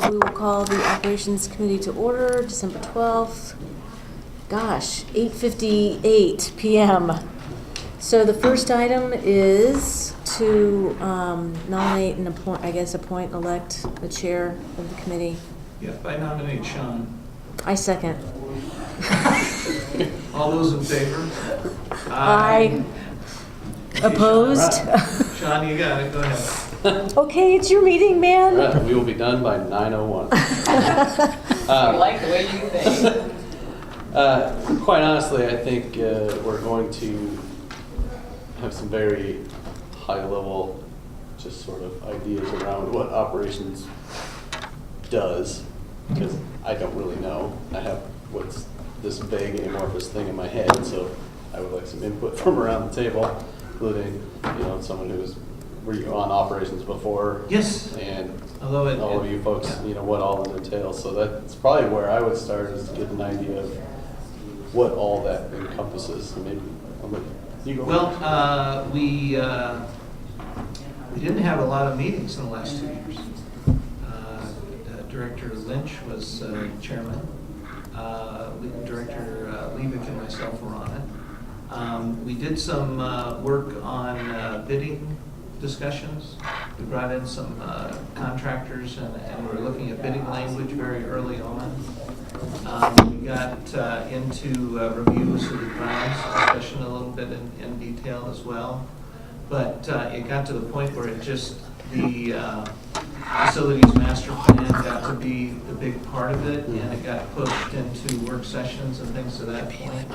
we will call the Operations Committee to order, December 12th. Gosh, 8:58 p.m. So the first item is to nominate and appoint, elect the chair of the committee. Yes, I nominate Sean. I second. All those in favor? Aye. Opposed? Sean, you got it, go ahead. Okay, it's your meeting, man. Right, we will be done by 9:01. I like the way you think. Quite honestly, I think we're going to have some very high-level, just sort of ideas around what operations does, because I don't really know. I have what's this vague amorphous thing in my head, so I would like some input from around the table, including, someone were you on operations before? Yes. And Although all of you folks, what all it entails. So that's probably where I would start, is to get an idea of what all that encompasses. Maybe I'll let you go. Well, we didn't have a lot of meetings in the last 2 years. Director Lynch was chairman. Director Levick and myself were on it. We did some work on bidding discussions. We brought in some contractors and we were looking at bidding language very early on. We got into reviews of the grounds discussion a little bit in detail as well. But it got to the point where the facilities master plan got to be the big part of it, and it got pushed into work sessions and things to that point.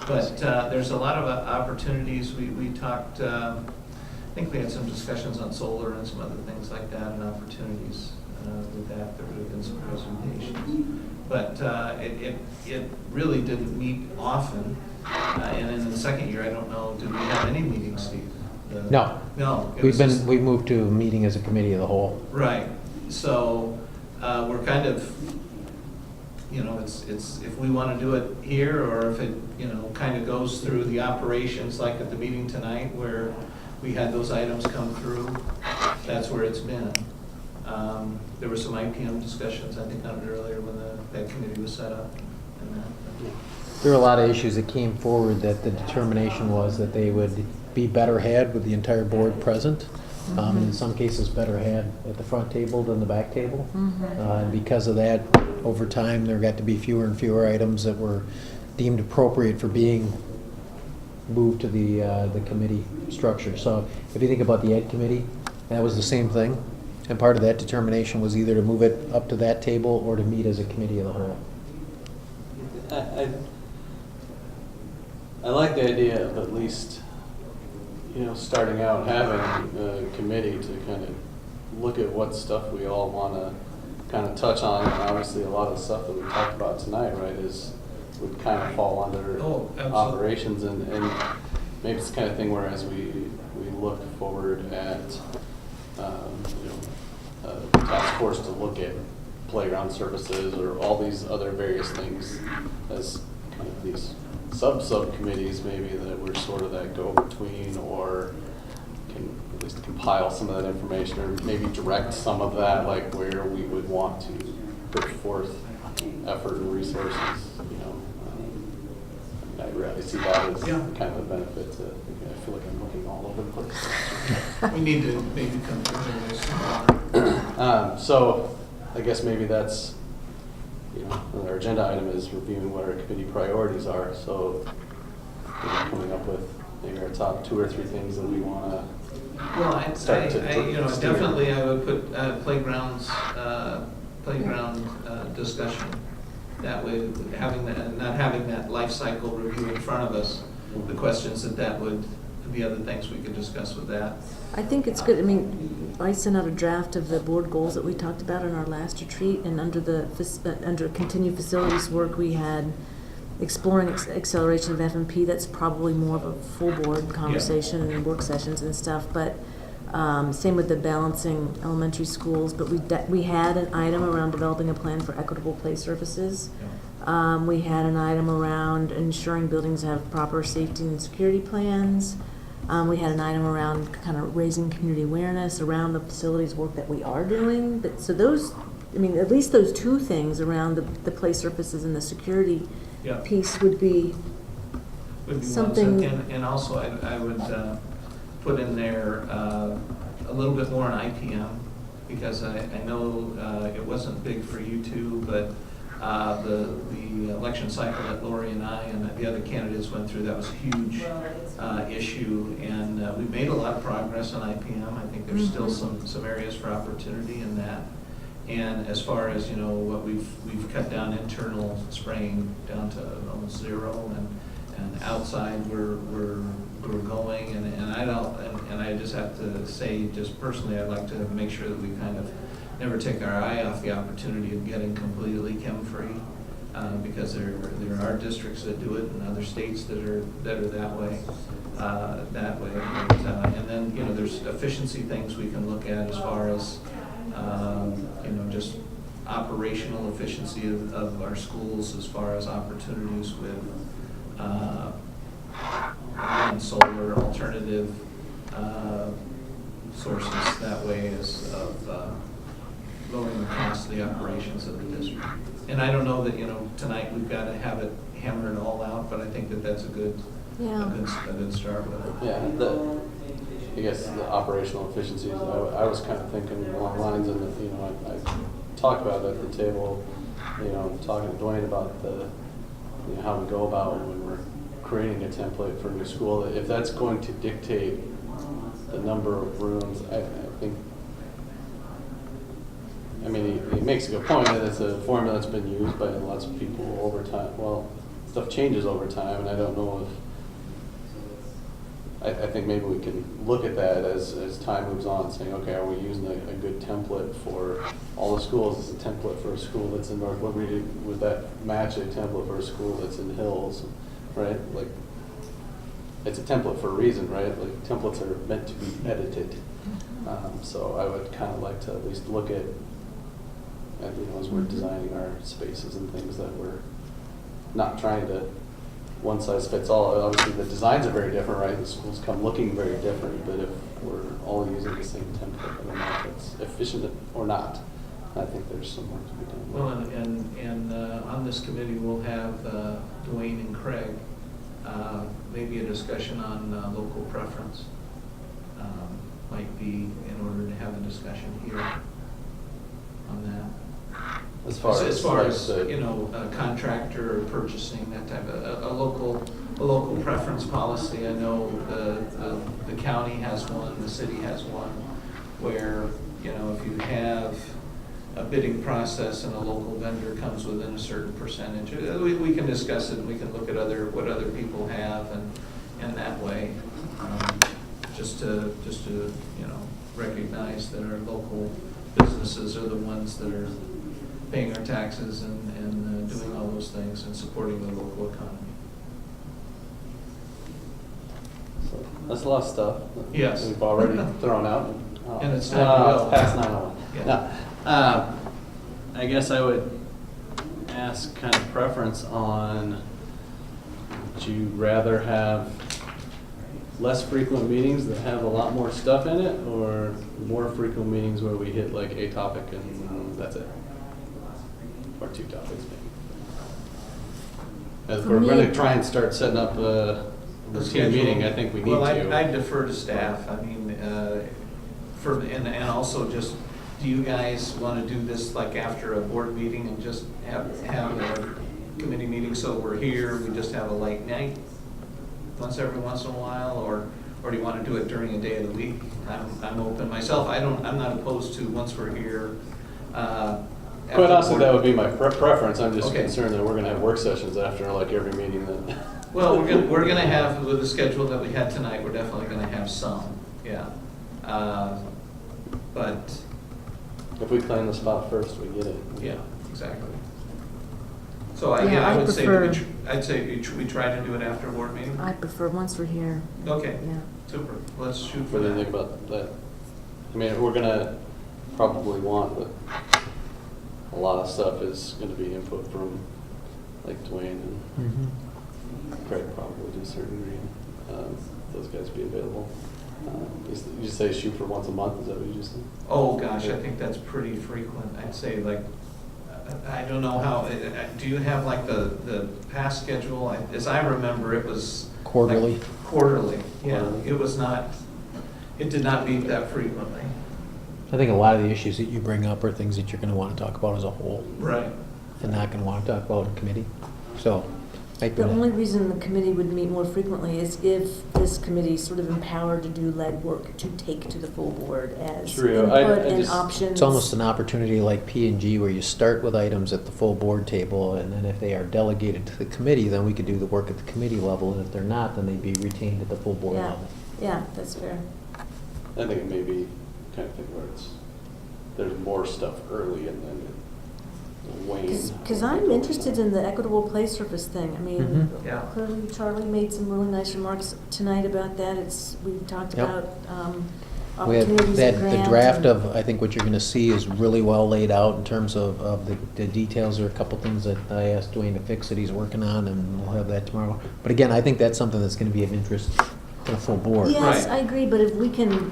But there's a lot of opportunities. We talked, I think we had some discussions on solar and some other things like that, and opportunities with that. There would have been some presentations. But it really didn't meet often. And in the second year, I don't know, did we have any meetings, Steve? No. No. We moved to a meeting as a committee of the whole. Right. So we're kind of, it's if we want to do it here, or if it, kind of goes through the operations, like at the meeting tonight where we had those items come through, that's where it's been. There were some IPM discussions, I think, on it earlier when that committee was set up. And that. There were a lot of issues that came forward that the determination was that they would be better had with the entire board present. In some cases, better had at the front table than the back table. And because of that, over time, there got to be fewer and fewer items that were deemed appropriate for being moved to the committee structure. So if you think about the Ed Committee, that was the same thing. And part of that determination was either to move it up to that table or to meet as a committee of the whole. I like the idea of at least, starting out having a committee to kind of look at what stuff we all want to kind of touch on. And obviously, a lot of the stuff that we talked about tonight, right, would kind of fall under operations, and maybe it's the kind of thing where as we look forward at a task force to look at playground services or all these other various things as kind of these subcommittees, maybe, that we're sort of that go-between, or can at least compile some of that information, or maybe direct some of that, like where we would want to put forth effort and resources. I really see that as kind of a benefit to. I feel like I'm looking all over the place. We need to maybe come to this. So I guess maybe that's, our agenda item is reviewing what our committee priorities are. So coming up with maybe our top 2 or 3 things that we want to. Well, definitely I would put playground discussion. That way, not having that life cycle review in front of us, the questions that would be other things we could discuss with that. I think it's good. I mean, I sent out a draft of the board goals that we talked about in our last retreat, and under continued facilities work, we had exploring acceleration of F&P. That's probably more of a full board conversation and work sessions and stuff. But same with the balancing elementary schools. But we had an item around developing a plan for equitable play surfaces. We had an item around ensuring buildings have proper safety and security plans. We had an item around kind of raising community awareness around the facilities work that we are doing. So those I mean, at least those two things around the play surfaces and the security Yeah. piece would be Would be something- one. And also, I would put in there a little bit more on IPM, because I know it wasn't big for you two, but the election cycle that Lori and I and the other candidates went through, that was a huge issue, and we've made a lot of progress on IPM. I think there's still some areas for opportunity in that. And as far as, you know, what we've cut down internal spraying down to almost zero, and outside we're going, and I don't, and I just have to say, just personally, I'd like to make sure that we kind of never take our eye off the opportunity of getting completely chem-free, because there are districts that do it and other states that are that way. And then, you know, there's efficiency things we can look at as far as, you know, just operational efficiency of our schools, as far as opportunities with and solar alternative sources, that way as of lowering the cost of the operations of the district. And I don't know that, you know, tonight we've got to have it hammered all out, but I think that that's a good start with it. Yeah, I guess the operational efficiencies, I was kind of thinking along lines, and, you know, I talked about it at the table, you know, talking to Dwayne about you know, how we go about when we're creating a template for a new school. If that's going to dictate the number of rooms, I think, I mean, he makes a good point that it's a formula that's been used by lots of people over time. Well, stuff changes over time, and I don't know if, I think maybe we can look at that as time moves on, saying, okay, are we using a good template for all the schools? Is a template for a school that's in North Liberty, would that match a template for a school that's in Hills, right? Like, it's a template for a reason, right? Like, templates are meant to be edited. So I would kind of like to at least look at, you know, as we're designing our spaces and things, that we're not trying to one size fits all. Obviously, the designs are very different, right? The schools come looking very different, but if we're all using the same template, I don't know if it's efficient or not. I think there's some work to be done. Well, and on this committee, we'll have Dwayne and Craig, maybe a discussion on local preference. Might be in order to have a discussion here on that. As far as you know, a contractor or purchasing, that type of, a local preference policy. I know the county has one, the city has one, where, you know, if you have a bidding process and a local vendor comes within a certain percentage, we can discuss it, and we can look at what other people have, and that way, just to, you know, recognize that our local businesses are the ones that are paying our taxes and doing all those things and supporting the local economy. So that's a lot of stuff. Yes. We've already thrown out. And it's time to go. Past 9:01. Yeah. No. I guess I would ask kind of preference on, would you rather have less frequent meetings that have a lot more stuff in it, or more frequent meetings where we hit like a topic and that's it? Or two topics maybe. If For we're me- going to try and start setting up a routine meeting, I think we need Well, to. I defer to staff. I mean, and also just, do you guys want to do this like after a board meeting and just have a committee meeting, so we're here, we just have a late night once in a while, or do you want to do it during a day of the week? I'm open myself. I'm not opposed to, once we're here. Quite honestly, that would be my preference. I'm just Okay. concerned that we're going to have work sessions after like every meeting that. Well, we're gonna have, with the schedule that we had tonight, we're definitely gonna have some, yeah. But, If we claim the spot first, we get it. yeah, exactly. So, Yeah, I I would say, prefer- I'd say we try to do it after a board meeting? I prefer once we're here, Okay, yeah. super, let's shoot for What do you think that. about that? I mean, we're going to probably want, but a lot of stuff is going to be input from like Dwayne and Craig probably to a certain degree. Those guys be available. You say shoot for once a month, is that what you just said? Oh, gosh, I think that's pretty frequent. I'd say like, I don't know how, do you have like the past schedule? As I remember, it was. Quarterly. like Quarterly, yeah. Quarterly. It was not, it did not meet that frequently. I think a lot of the issues that you bring up are things that you're gonna wanna talk about as a whole, Right. and not gonna wanna talk about in committee. So, The only reason the committee would meet more frequently is if this committee is sort of empowered to do legwork to take to the full board as True. I input and just- options. it's almost an opportunity like P&G where you start with items at the full board table, and then if they are delegated to the committee, then we could do the work at the committee level, and if they're not, then they'd be retained at the full board Yeah, level. yeah, that's fair. I think it may be kind of thing where there's more stuff early and then it wanes. Because I'm interested in the equitable play surface thing. I mean, Mhm. Yeah. clearly Charlie made some really nice remarks tonight about that. We've talked Yep. about We had opportunities that, at the Grant. draft and- of, I think what you're gonna see is really well laid out in terms of the details. There are a couple things that I asked Dwayne to fix that he's working on, and we'll have that tomorrow. But again, I think that's something that's gonna be of interest to the full board. Yes, Right. I agree, but if we can,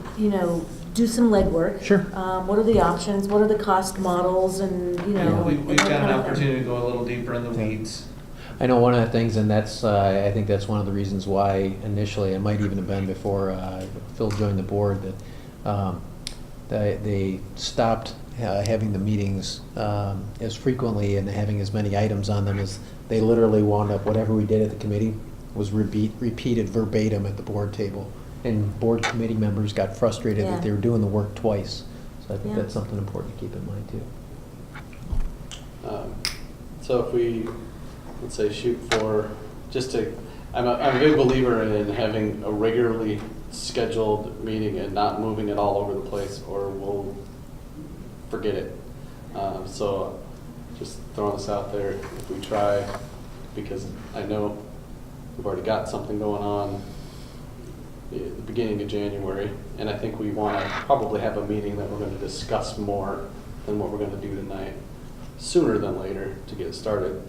do some legwork. Sure. What are the options? What are the cost models and, We've and got that an kind of thing. opportunity to go a little deeper in the weeds. I know one of the things, and that's, I think that's one of the reasons why initially, it might even have been before Phil joined the board, that they stopped having the meetings as frequently and having as many items on them as they literally wound up, whatever we did at the committee was repeated verbatim at the board table. And board committee members got frustrated Yeah. that they were doing the work twice. So I think Yeah. that's something important to keep in mind too. So if we, let's say, shoot for, I'm a big believer in having a regularly scheduled meeting and not moving it all over the place, or we'll forget it. So just throwing this out there, if we try, because I know we've already got something going on at the beginning of January, and I think we want to probably have a meeting that we're going to discuss more than what we're going to do tonight, sooner than later to get it started.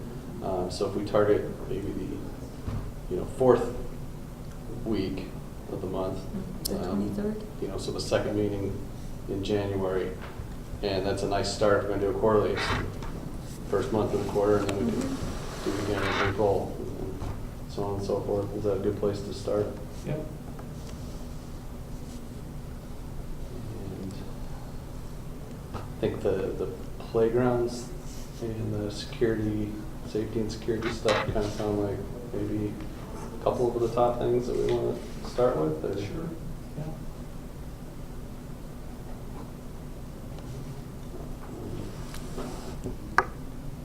So if we target maybe the fourth week of the month, The 23rd? so the second meeting in January, and that's a nice start. We're going to do it quarterly. It's the first month of the quarter, and then we can do it again in April, and so on and so forth. Is that a good place to start? Yep. And I think the playgrounds and the safety and security stuff kind of sound like maybe a couple of the top things that we want to start with. Sure. Yeah.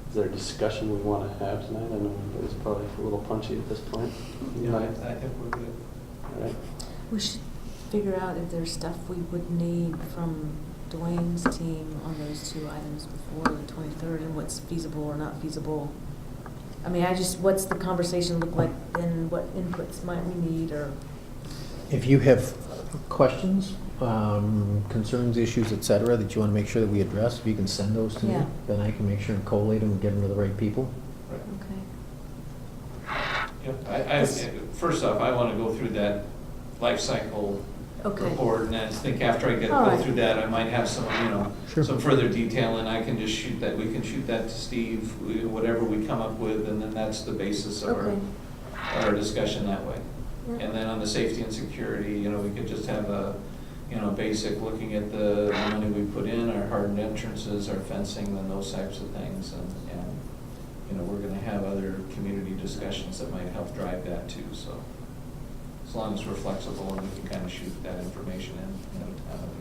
Is there a discussion we want to have tonight? I know it's probably a little punchy at this point. Yeah, I think we're good. All right. We should figure out if there's stuff we would need from Dwayne's team on those two items before the 23rd and what's feasible or not feasible. I mean, what's the conversation look like and what inputs might we need or? If you have questions, concerns, issues, et cetera, that you want to make sure that we address, if you can send those to me, Yeah. then I can make sure and collate them and get them to the right people. Okay. Yep. First off, I want to go through that life cycle Okay. report, and I think after I All go right. through that, I might have some, Sure. some further detail, and I can just shoot that, we can shoot that to Steve, whatever we come up with, and then that's the basis of Okay. our discussion that way. Yeah. And then on the safety and security, we could just have a, basic looking at the money we put in, our hardened entrances, our fencing, and those types of things, and we're gonna have other community discussions that might help drive that too, so. As long as we're flexible and we can kind of shoot that information in, I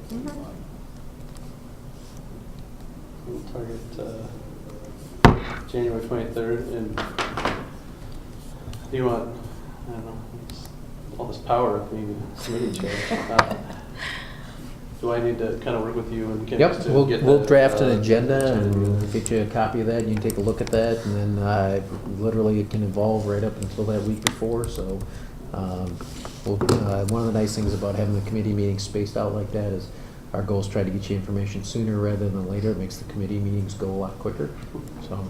think we'll be fine. We'll target January 23rd, and do you want, I don't know, all this power of being a committee chair. Do I need to kind of work with you and get Yep, to we'll get we'll that, draft an agenda to- and get you a copy of that, and you can take a look at that, and then literally it can evolve right up until that week before, so one of the nice things about having the committee meetings spaced out like that is our goal is try to get you information sooner rather than later. It makes the committee meetings go a lot quicker, so.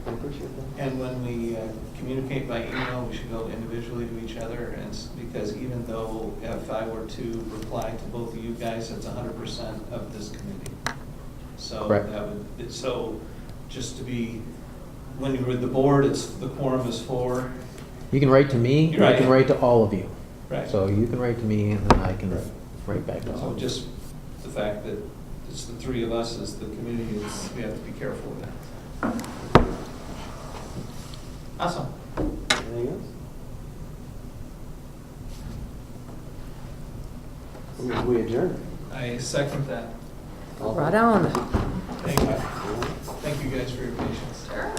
I appreciate that. And when we communicate by email, we should go individually to each other, and because even though if I were to reply to both of you guys, it's 100% of this committee. So Correct. that would, so just to be, when you're with the board, it's, the quorum is 4. You can write to me, or I can Right. write to all of you. Right. So you can write to me, and then I can write back to all So of you. just the fact that it's the 3 of us as the committee, we have to be careful with that. Awesome. Anything else? We adjourn. I second that. All Right on. Thank you. Thank you guys for your patience. Sure.